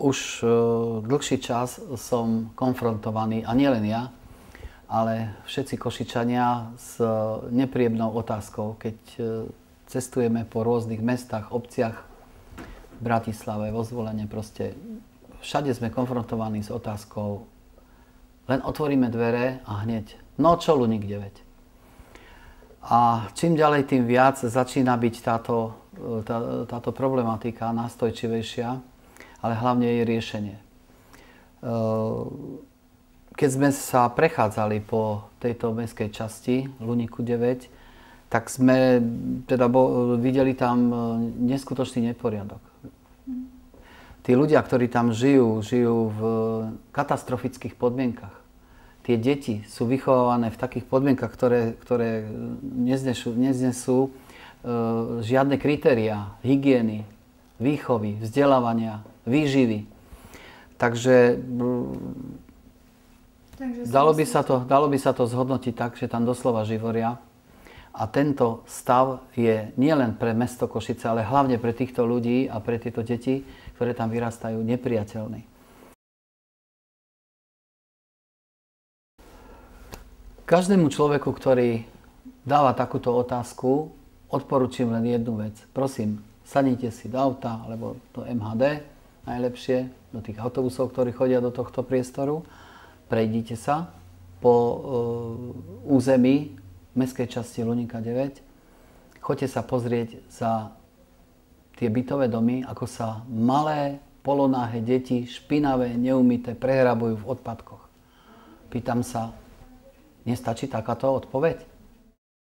Už dlhší čas som konfrontovaný, a nielen ja, ale všetci Košičania s nepríjemnou otázkou, keď cestujeme po rôznych mestách, obciach, v Bratislave, vo Zvolene, proste všade sme konfrontovaní s otázkou, len otvoríme dvere a hneď, no čo Luník 9. A čím ďalej, tým viac začína byť táto problematika nástojčivejšia, ale hlavne jej riešenie. Keď sme sa prechádzali po tejto mestskej časti Luníku 9, tak sme teda videli tam neskutočný neporiadok. Tí ľudia, ktorí tam žijú v katastrofických podmienkach. Tie deti sú vychovávané v takých podmienkach, ktoré neznesú žiadne kritériá hygieny, výchovy, vzdelávania, výživy. Takže dalo by sa to zhodnotiť tak, že tam doslova živoria. A tento stav je nielen pre mesto Košice, ale hlavne pre týchto ľudí a pre tieto deti, ktoré tam vyrastajú, nepriateľný. Každému človeku, ktorý dáva takúto otázku, odporúčam len jednu vec. Prosím, sadnite si do auta alebo do MHD, najlepšie do tých autobusov, ktorí chodia do tohto priestoru. Prejdite sa po území mestskej časti Luníka 9. Choďte sa pozrieť za tie bytové domy, ako sa malé polonáhe deti, špinavé, neumyté, prehrabujú v odpadkoch. Pýtam sa, nestačí takáto odpoveď?